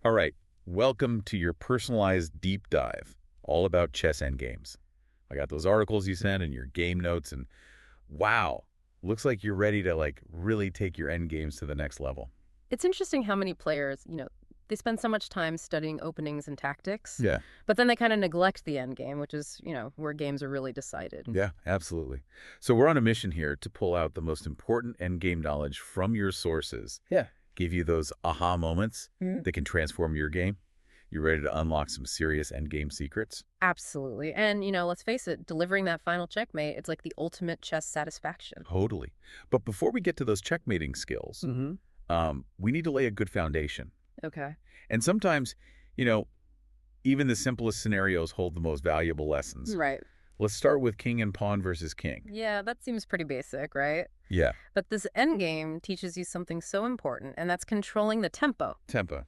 All right, welcome to your personalized deep dive, all about chess endgames. I got those articles you sent and your game notes, and wow, looks like you're ready to really take your endgames to the next level. It's interesting how many players, they spend so much time studying openings and tactics, Yeah, but then they kind of neglect the end game, which is, where games are really decided. yeah, absolutely. So we're on a mission here to pull out the most important endgame knowledge from your sources. Yeah. Give you those aha moments that can transform your game. You ready to unlock some serious endgame secrets? Absolutely. And, let's face it, delivering that final checkmate, it's like the ultimate chess satisfaction. Totally. But before we get to those checkmating skills, we need to lay a good foundation. Okay. And sometimes, you know, even the simplest scenarios hold the most valuable lessons. Right. Let's start with king and pawn versus king. Yeah, that seems pretty basic, right? Yeah, But this end game teaches you something so important, and that's controlling the tempo. tempo,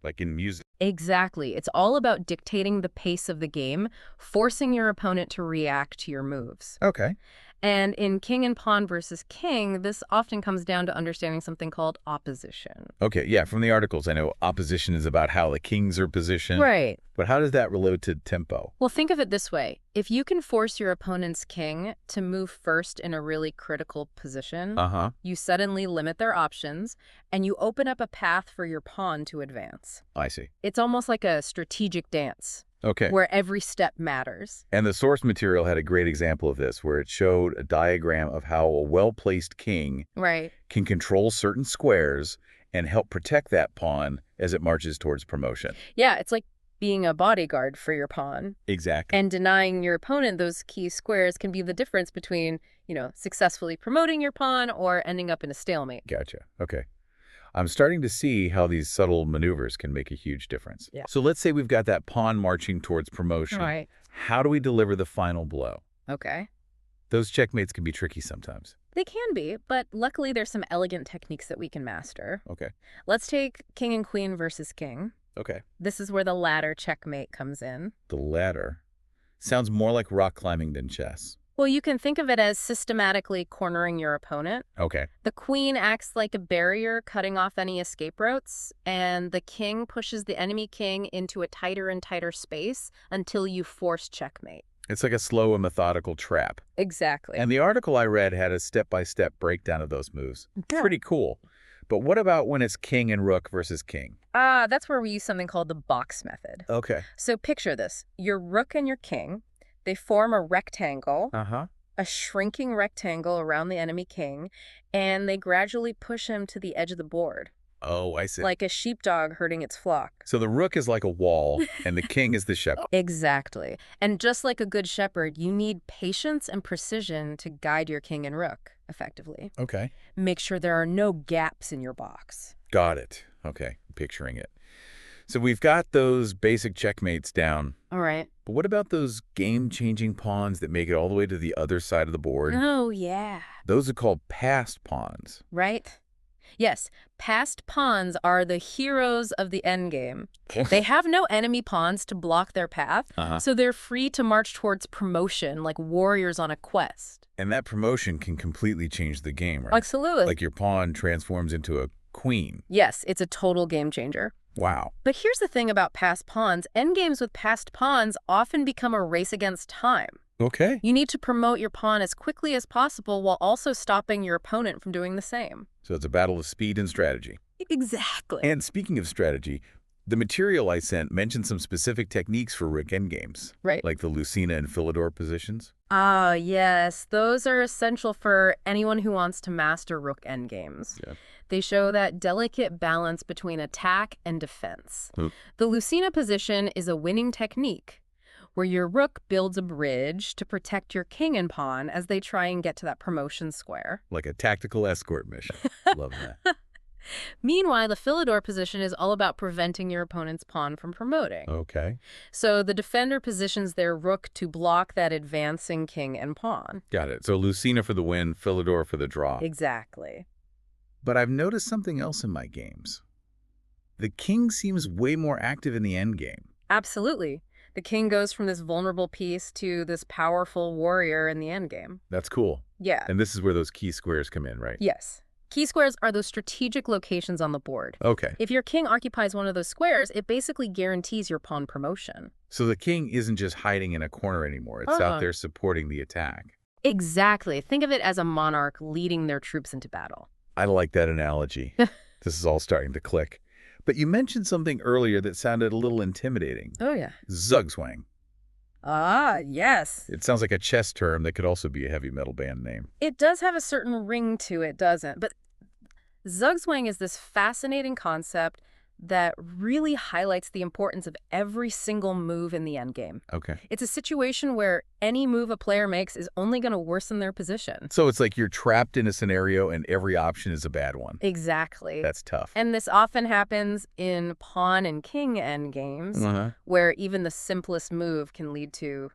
like in music. Exactly. It's all about dictating the pace of the game, forcing your opponent to react to your moves. Okay. And in king and pawn versus king, this often comes down to understanding something called opposition. Okay, yeah, from the articles, I know opposition is about how the kings are positioned. Right. But how does that relate to tempo? Well, think of it this way. If you can force your opponent's king to move first in a really critical position, Uh-huh. you suddenly limit their options and you open up a path for your pawn to advance. I see. It's almost like a strategic dance Okay. where every step matters. And the source material had a great example of this, where it showed a diagram of how a well-placed king Right. can control certain squares and help protect that pawn as it marches towards promotion. Yeah, it's like being a bodyguard for your pawn. Exactly. And denying your opponent those key squares can be the difference between, successfully promoting your pawn or ending up in a stalemate. Gotcha. Okay. I'm starting to see how these subtle maneuvers can make a huge difference. Yeah. So let's say we've got that pawn marching towards promotion. Right. How do we deliver the final blow? Okay. Those checkmates can be tricky sometimes. They can be, but luckily there's some elegant techniques that we can master. Okay. Let's take king and queen versus king. Okay. This is where the ladder checkmate comes in. The ladder sounds more like rock climbing than chess. Well, you can think of it as systematically cornering your opponent. Okay. The queen acts like a barrier, cutting off any escape routes, and the king pushes the enemy king into a tighter and tighter space until you force checkmate. It's like a slow and methodical trap. Exactly. And the article I read had a step-by-step breakdown of those moves. Yeah. Pretty cool. But what about when it's king and rook versus king? That's where we use something called the box method. Okay. So picture this. Your rook and your king, they form a rectangle, Uh-huh. a shrinking rectangle around the enemy king, and they gradually push him to the edge of the board, Oh, I see. like a sheepdog herding its flock. So the rook is like a wall, and the king is the shepherd. Exactly. And just like a good shepherd, you need patience and precision to guide your king and rook effectively. Okay. Make sure there are no gaps in your box. Got it. Okay. Picturing it. So we've got those basic checkmates down. All right. But what about those game-changing pawns that make it all the way to the other side of the board? Oh, yeah. Those are called passed pawns. Right? Yes, passed pawns are the heroes of the endgame. They have no enemy pawns to block their path, Uh-huh. so they're free to march towards promotion like warriors on a quest. And that promotion can completely change the game, right? Absolutely. Like your pawn transforms into a queen. Yes, it's a total game changer. Wow. But here's the thing about passed pawns. Endgames with passed pawns often become a race against time. Okay. You need to promote your pawn as quickly as possible while also stopping your opponent from doing the same. So it's a battle of speed and strategy. Exactly. And speaking of strategy, the material I sent mentioned some specific techniques for rook endgames, Right. like the Lucina and Philidor positions. Ah, yes. Those are essential for anyone who wants to master rook endgames. Yeah. They show that delicate balance between attack and defense. Hmm. The Lucina position is a winning technique where your rook builds a bridge to protect your king and pawn as they try and get to that promotion square. Like a tactical escort mission. Love that. Meanwhile, the Philidor position is all about preventing your opponent's pawn from promoting. Okay. So the defender positions their rook to block that advancing king and pawn. Got it. So Lucina for the win, Philidor for the draw. Exactly. But I've noticed something else in my games. The king seems way more active in the endgame. Absolutely. The king goes from this vulnerable piece to this powerful warrior in the endgame. That's cool. Yeah. And this is where those key squares come in, right? Yes. Key squares are those strategic locations on the board. Okay. If your king occupies one of those squares, it basically guarantees your pawn promotion. So the king isn't just hiding in a corner anymore. It's out there supporting the attack. Exactly. Think of it as a monarch leading their troops into battle. I like that analogy. This is all starting to click. But you mentioned something earlier that sounded a little intimidating. Oh, yeah. Zugzwang. Ah, yes. It sounds like a chess term that could also be a heavy metal band name. It does have a certain ring to it, doesn't it? But Zugzwang is this fascinating concept that really highlights the importance of every single move in the endgame. Okay. It's a situation where any move a player makes is only going to worsen their position. So it's like you're trapped in a scenario and every option is a bad one. Exactly. That's tough. And this often happens in pawn and king endgames, where even the simplest move can lead to,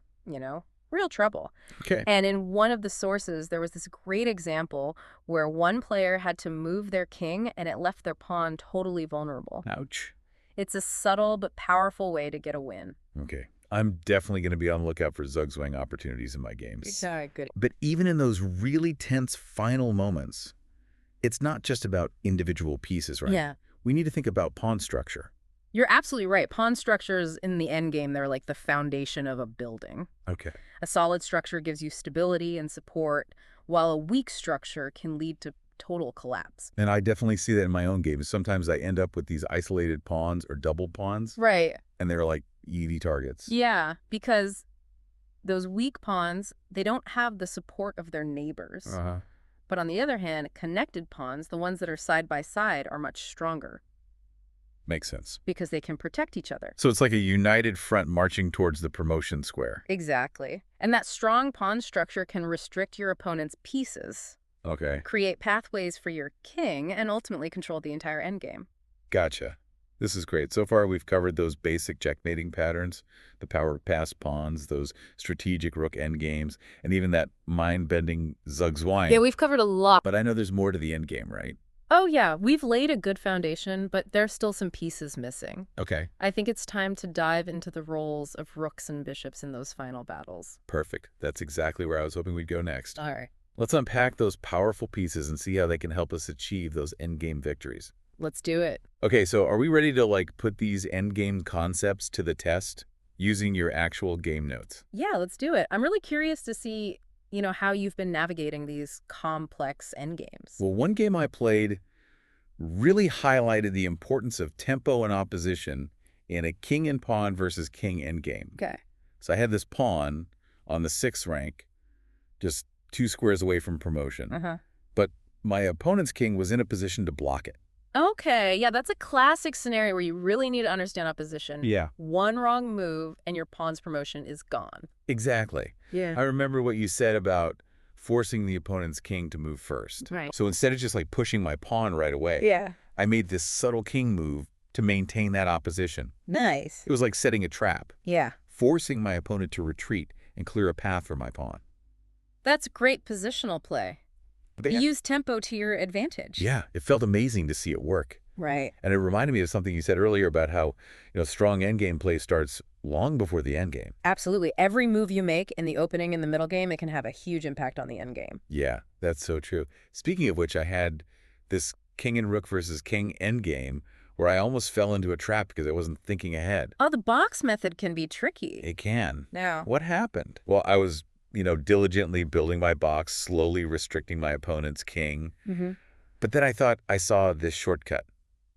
real trouble. Okay. And in one of the sources, there was this great example where one player had to move their king and it left their pawn totally vulnerable. Ouch. It's a subtle but powerful way to get a win. Okay. I'm definitely going to be on the lookout for Zugzwang opportunities in my games. Good. But even in those really tense final moments, it's not just about individual pieces, right? Yeah. We need to think about pawn structure. You're absolutely right. Pawn structures in the endgame, they're like the foundation of a building. Okay. A solid structure gives you stability and support, while a weak structure can lead to total collapse. And I definitely see that in my own games. Sometimes I end up with these isolated pawns or double pawns, Right. and they're like easy targets. Yeah, because those weak pawns, they don't have the support of their neighbors. But on the other hand, connected pawns, the ones that are side by side, are much stronger Makes sense. because they can protect each other. So it's like a united front marching towards the promotion square. Exactly. And that strong pawn structure can restrict your opponent's pieces, Okay. create pathways for your king, and ultimately control the entire endgame. Gotcha. This is great. So far, we've covered those basic checkmating patterns, the power of passed pawns, those strategic rook endgames, and even that mind-bending Zugzwang. Yeah, we've covered a lot. But I know there's more to the endgame, right? Oh, yeah, we've laid a good foundation, but there's still some pieces missing. Okay. I think it's time to dive into the roles of rooks and bishops in those final battles. Perfect. That's exactly where I was hoping we'd go next. All right, Let's unpack those powerful pieces and see how they can help us achieve those endgame victories. let's do it. Okay, so are we ready to put these endgame concepts to the test using your actual game notes? Yeah, let's do it. I'm really curious to see, how you've been navigating these complex endgames. Well, one game I played really highlighted the importance of tempo and opposition in a king and pawn versus king endgame. Okay. So I had this pawn on the 6th rank, just 2 squares away from promotion. But my opponent's king was in a position to block it. Okay, yeah, that's a classic scenario where you really need to understand opposition. Yeah. One wrong move and your pawn's promotion is gone. Exactly. Yeah. I remember what you said about forcing the opponent's king to move first. Right. So instead of just pushing my pawn right away, Yeah. I made this subtle king move to maintain that opposition. Nice. It was like setting a trap, Yeah. forcing my opponent to retreat and clear a path for my pawn. That's great positional play. You use tempo to your advantage. Yeah, it felt amazing to see it work. Right. And it reminded me of something you said earlier about how, strong endgame play starts long before the endgame. Absolutely. Every move you make in the opening and the middle game, it can have a huge impact on the end game. Yeah, that's so true. Speaking of which, I had this king and rook versus king endgame where I almost fell into a trap because I wasn't thinking ahead. Oh, the box method can be tricky. It can. No. What happened? Well, I was, diligently building my box, slowly restricting my opponent's king. But then I thought I saw this shortcut,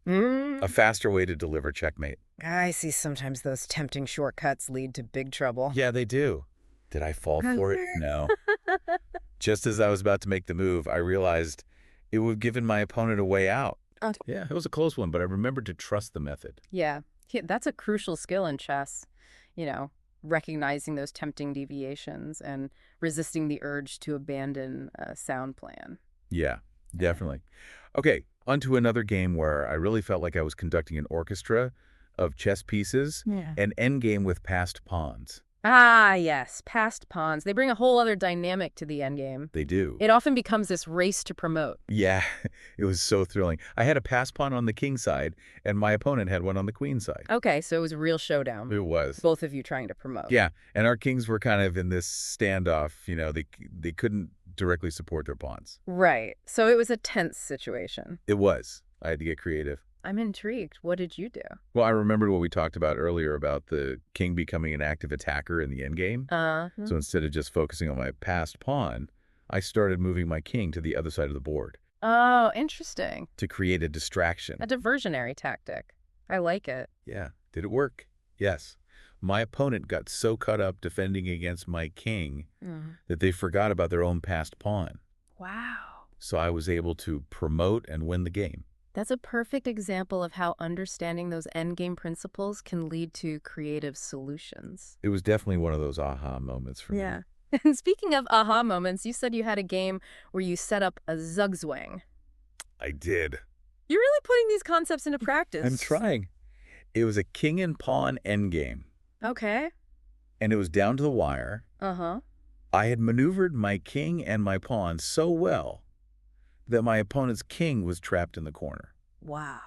a faster way to deliver checkmate. I see sometimes those tempting shortcuts lead to big trouble. Yeah, they do. Did I fall for it? No. Just as I was about to make the move, I realized it would have given my opponent a way out. Yeah, it was a close one, but I remembered to trust the method. Yeah, that's a crucial skill in chess, recognizing those tempting deviations and resisting the urge to abandon a sound plan. Yeah, definitely. Okay, on to another game where I really felt like I was conducting an orchestra of chess pieces, an endgame with passed pawns. Ah, yes, passed pawns. They bring a whole other dynamic to the endgame. They do. It often becomes this race to promote. Yeah, it was so thrilling. I had a passed pawn on the king side, and my opponent had one on the queen side. Okay, so it was a real showdown. It was. Both of you trying to promote. Yeah, and our kings were kind of in this standoff. They couldn't directly support their pawns. Right. So it was a tense situation. It was. I had to get creative. I'm intrigued. What did you do? Well, I remembered what we talked about earlier about the king becoming an active attacker in the endgame. So instead of just focusing on my passed pawn, I started moving my king to the other side of the board Oh, interesting. to create a distraction. A diversionary tactic. I like it. Yeah. Did it work? Yes. My opponent got so caught up defending against my king that they forgot about their own passed pawn. Wow. So I was able to promote and win the game. That's a perfect example of how understanding those endgame principles can lead to creative solutions. It was definitely one of those aha moments for me. Yeah. And speaking of aha moments, you said you had a game where you set up a zugzwang. I did. You're really putting these concepts into practice. I'm trying. It was a king and pawn endgame, Okay. and it was down to the wire. Uh-huh. I had maneuvered my king and my pawn so well that my opponent's king was trapped in the corner. Wow.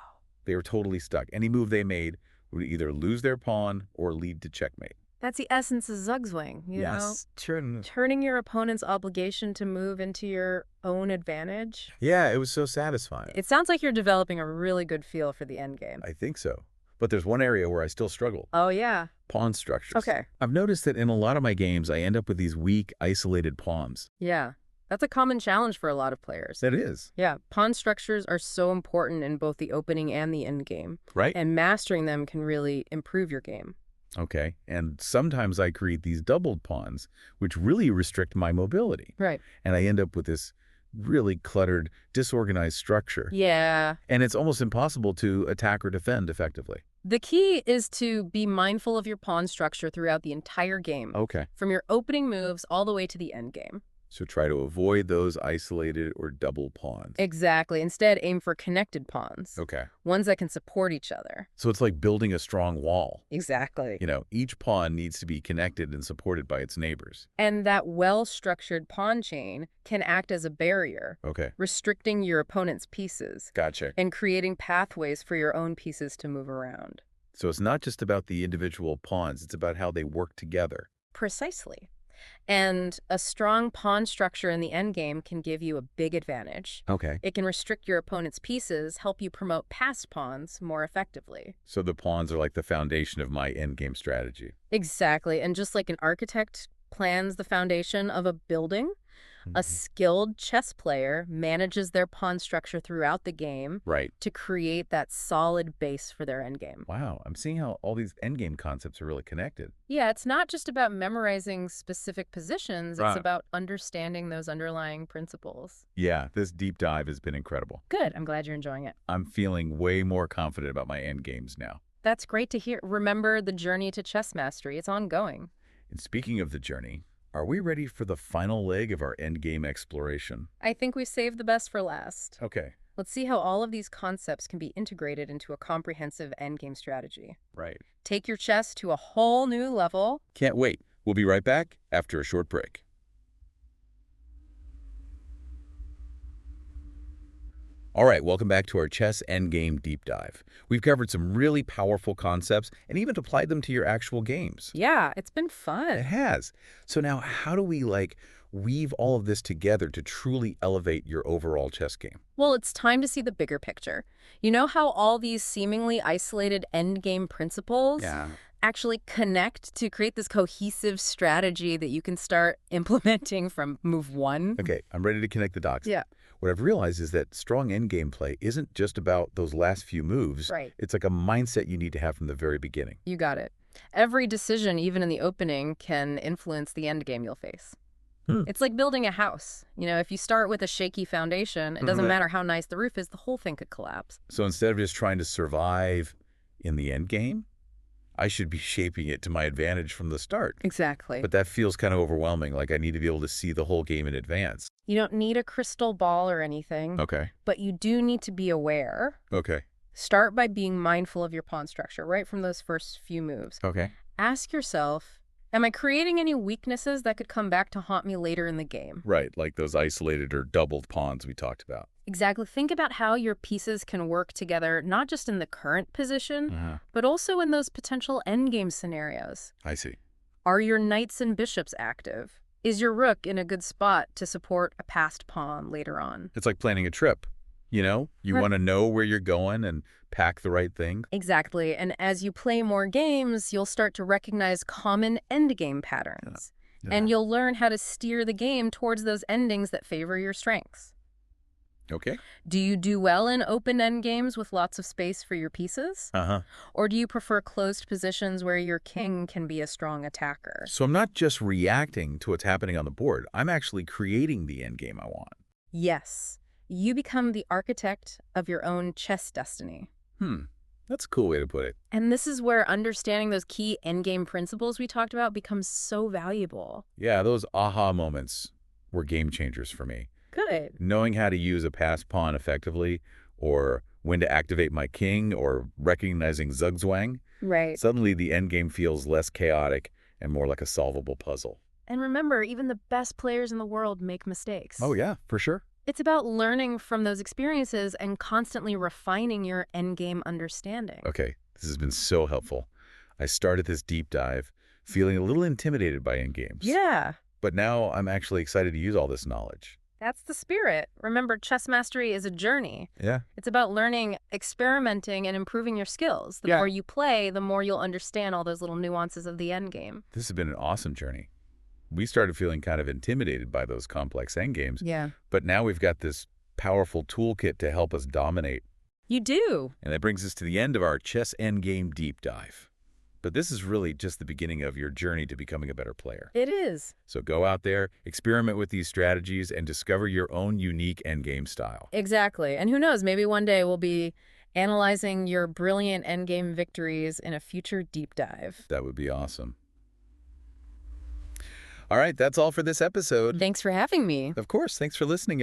They were totally stuck. Any move they made would either lose their pawn or lead to checkmate. That's the essence of zugzwang, you know? Turning your opponent's obligation to move into your own advantage. Yeah, it was so satisfying. It sounds like you're developing a really good feel for the endgame. I think so. But there's one area where I still struggle. Oh, yeah. Pawn structures. Okay. I've noticed that in a lot of my games, I end up with these weak, isolated pawns. Yeah. That's a common challenge for a lot of players. That is. Yeah, pawn structures are so important in both the opening and the end game. Right? And mastering them can really improve your game. Okay. And sometimes I create these doubled pawns, which really restrict my mobility. Right. And I end up with this really cluttered, disorganized structure. Yeah. And it's almost impossible to attack or defend effectively. The key is to be mindful of your pawn structure throughout the entire game. Okay. From your opening moves all the way to the end game. So try to avoid those isolated or double pawns. Exactly. Instead, aim for connected pawns. Okay. Ones that can support each other. So it's like building a strong wall. Exactly. You know, each pawn needs to be connected and supported by its neighbors. And that well-structured pawn chain can act as a barrier, Okay. restricting your opponent's pieces Gotcha. and creating pathways for your own pieces to move around. So it's not just about the individual pawns, it's about how they work together. Precisely. And a strong pawn structure in the endgame can give you a big advantage. Okay. It can restrict your opponent's pieces, help you promote passed pawns more effectively. So the pawns are like the foundation of my endgame strategy. Exactly. And just like an architect plans the foundation of a building, a skilled chess player manages their pawn structure throughout the game Right. to create that solid base for their endgame. Wow, I'm seeing how all these endgame concepts are really connected. Yeah, it's not just about memorizing specific positions, Right. it's about understanding those underlying principles. Yeah, this deep dive has been incredible. Good, I'm glad you're enjoying it. I'm feeling way more confident about my endgames now. That's great to hear. Remember, the journey to chess mastery, it's ongoing. And speaking of the journey, are we ready for the final leg of our endgame exploration? I think we saved the best for last. Okay. Let's see how all of these concepts can be integrated into a comprehensive endgame strategy. Right. Take your chess to a whole new level. Can't wait. We'll be right back after a short break. All right, welcome back to our chess endgame deep dive. We've covered some really powerful concepts and even applied them to your actual games. Yeah, it's been It fun. has. So now how do we weave all of this together to truly elevate your overall chess game? Well, it's time to see the bigger picture. You know how all these seemingly isolated endgame principles actually connect to create this cohesive strategy that you can start implementing from move one? Okay, I'm ready to connect the dots. Yeah. What I've realized is that strong endgame play isn't just about those last few moves. Right. It's like a mindset you need to have from the very beginning. You got it. Every decision, even in the opening, can influence the endgame you'll face. It's like building a house. You know, if you start with a shaky foundation, it doesn't matter how nice the roof is, the whole thing could collapse. So instead of just trying to survive in the endgame, I should be shaping it to my advantage from the start. Exactly. But that feels kind of overwhelming, like I need to be able to see the whole game in advance. You don't need a crystal ball or anything, Okay. but you do need to be aware. Okay. Start by being mindful of your pawn structure right from those first few moves. Okay. Ask yourself, am I creating any weaknesses that could come back to haunt me later in the game? Right, like those isolated or doubled pawns we talked about. Exactly. Think about how your pieces can work together, not just in the current position, but also in those potential endgame scenarios. I see. Are your knights and bishops active? Is your rook in a good spot to support a passed pawn later on? It's like planning a trip. You Right. want to know where you're going and pack the right thing. Exactly. And as you play more games, you'll start to recognize common endgame Yeah. patterns. And Yeah. you'll learn how to steer the game towards those endings that favor your strengths. Okay. Do you do well in open endgames with lots of space for your pieces? Uh-huh. Or do you prefer closed positions where your king can be a strong attacker? So I'm not just reacting to what's happening on the board. I'm actually creating the end game I want. Yes. You become the architect of your own chess destiny. Hmm. That's a cool way to put it. And this is where understanding those key endgame principles we talked about becomes so valuable. Yeah, those aha moments were game changers for me. Good. Knowing how to use a pass pawn effectively, or when to activate my king, or recognizing zugzwang, Right. suddenly the endgame feels less chaotic and more like a solvable puzzle. And remember, even the best players in the world make mistakes. Oh yeah, for sure. It's about learning from those experiences and constantly refining your endgame understanding. Okay, this has been so helpful. I started this deep dive feeling a little intimidated by endgames. Yeah, But now I'm actually excited to use all this knowledge. that's the spirit. Remember, chess mastery is a journey. Yeah. It's about learning, experimenting, and improving your skills. The Yeah. more you play, the more you'll understand all those little nuances of the endgame. This has been an awesome journey. We started feeling kind of intimidated by those complex endgames, Yeah. but now we've got this powerful toolkit to help us dominate. You do. And that brings us to the end of our chess endgame deep dive. But this is really just the beginning of your journey to becoming a better player. It is. So go out there, experiment with these strategies, and discover your own unique endgame style. Exactly. And who knows, maybe one day we'll be analyzing your brilliant endgame victories in a future deep dive. That would be awesome. All right, that's all for this episode. Thanks for having me. Of course, thanks for listening,